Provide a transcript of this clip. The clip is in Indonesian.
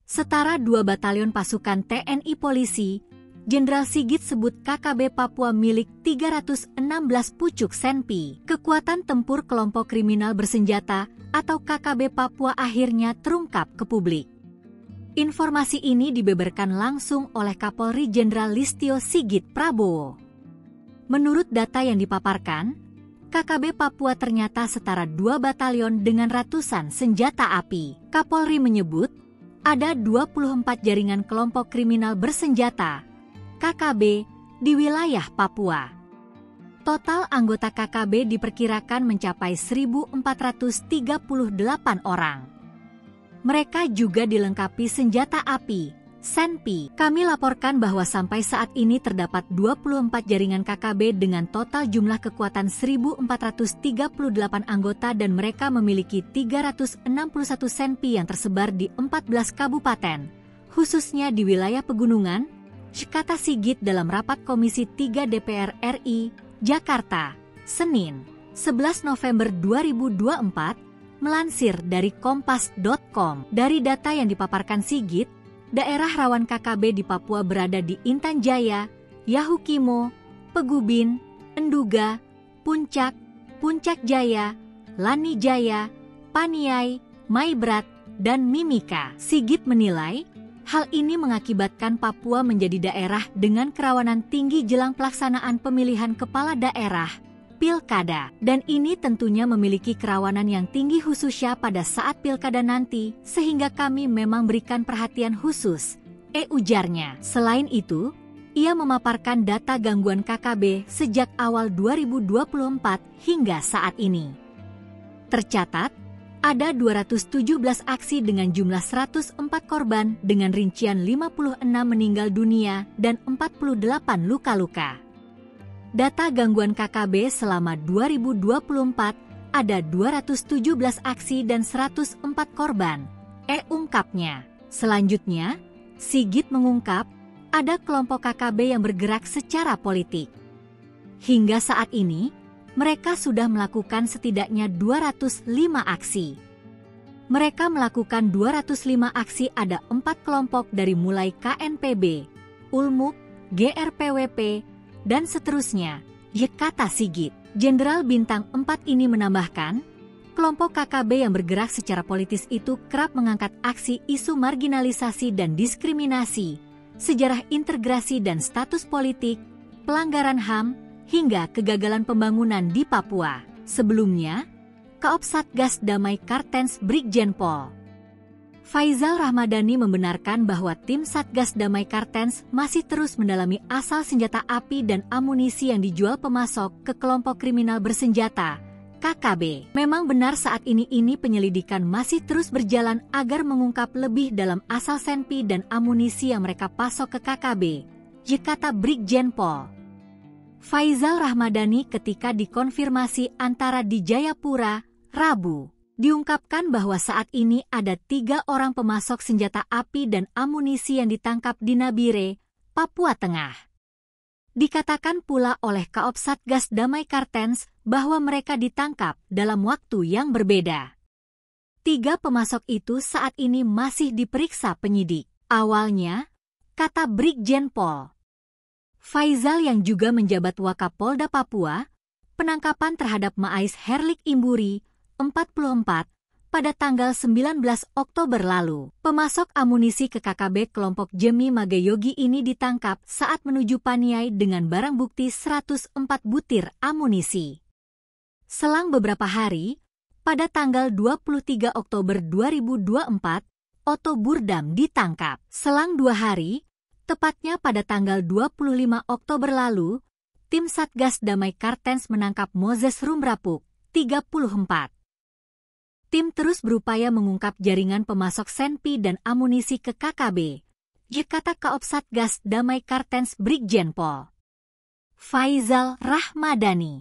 Setara 2 batalion pasukan TNI Polisi, Jenderal Sigit sebut KKB Papua milik 316 pucuk senpi. Kekuatan tempur kelompok kriminal bersenjata atau KKB Papua akhirnya terungkap ke publik. Informasi ini dibeberkan langsung oleh Kapolri Jenderal Listio Sigit Prabowo. Menurut data yang dipaparkan, KKB Papua ternyata setara 2 batalion dengan ratusan senjata api. Kapolri menyebut, ada 24 jaringan kelompok kriminal bersenjata KKB di wilayah Papua. Total anggota KKB diperkirakan mencapai 1.438 orang. Mereka juga dilengkapi senjata api, senpi. Kami laporkan bahwa sampai saat ini terdapat 24 jaringan KKB dengan total jumlah kekuatan 1.438 anggota dan mereka memiliki 361 senpi yang tersebar di 14 kabupaten, khususnya di wilayah pegunungan, kata Sigit dalam rapat Komisi 3 DPR RI, Jakarta, Senin, 11 November 2024, melansir dari kompas.com. Dari data yang dipaparkan Sigit, daerah rawan KKB di Papua berada di Intan Jaya, Yahukimo, Pegubin, Enduga, Puncak, Puncak Jaya, Lani Jaya, Paniai, Maibrat, dan Mimika. Sigit menilai, hal ini mengakibatkan Papua menjadi daerah dengan kerawanan tinggi jelang pelaksanaan pemilihan kepala daerah, pilkada. Dan ini tentunya memiliki kerawanan yang tinggi khususnya pada saat pilkada nanti, sehingga kami memang berikan perhatian khusus, ujarnya. Selain itu, ia memaparkan data gangguan KKB sejak awal 2024 hingga saat ini. Tercatat, ada 217 aksi dengan jumlah 104 korban dengan rincian 56 meninggal dunia dan 48 luka-luka. Data gangguan KKB selama 2024 ada 217 aksi dan 104 korban, ungkapnya. Selanjutnya, Sigit mengungkap ada kelompok KKB yang bergerak secara politik. Hingga saat ini, mereka sudah melakukan setidaknya 205 aksi. Mereka melakukan 205 aksi ada 4 kelompok dari mulai KNPB, Ulmuk, GRPWP, dan seterusnya, kata Sigit. Jenderal Bintang 4 ini menambahkan, kelompok KKB yang bergerak secara politis itu kerap mengangkat aksi isu marginalisasi dan diskriminasi, sejarah integrasi dan status politik, pelanggaran HAM, hingga kegagalan pembangunan di Papua. Sebelumnya, Kaop Satgas Damai Kartens Brigjen Pol Faizal Rahmadani membenarkan bahwa tim Satgas Damai Kartens masih terus mendalami asal senjata api dan amunisi yang dijual pemasok ke kelompok kriminal bersenjata, KKB. Memang benar saat ini penyelidikan masih terus berjalan agar mengungkap lebih dalam asal senpi dan amunisi yang mereka pasok ke KKB, kata Brigjen Pol Faizal Rahmadani ketika dikonfirmasi antara di Jayapura, Rabu. Diungkapkan bahwa saat ini ada 3 orang pemasok senjata api dan amunisi yang ditangkap di Nabire, Papua Tengah. Dikatakan pula oleh Kaop Satgas Damai Kartens bahwa mereka ditangkap dalam waktu yang berbeda. 3 pemasok itu saat ini masih diperiksa penyidik. Awalnya, kata Brigjen Pol Faizal yang juga menjabat Wakapolda Papua, penangkapan terhadap Maais Herlik Imburi, 44, pada tanggal 19 Oktober lalu. Pemasok amunisi ke KKB kelompok Jemi Magayogi ini ditangkap saat menuju Paniai dengan barang bukti 104 butir amunisi. Selang beberapa hari, pada tanggal 23 Oktober 2024, Otto Burdam ditangkap. Selang 2 hari, tepatnya pada tanggal 25 Oktober lalu, tim Satgas Damai Kartens menangkap Moses Rumrapuk, 34. Tim terus berupaya mengungkap jaringan pemasok senpi dan amunisi ke KKB, kata Kaop Satgas Damai Kartens Brigjen Pol Faizal Rahmadani.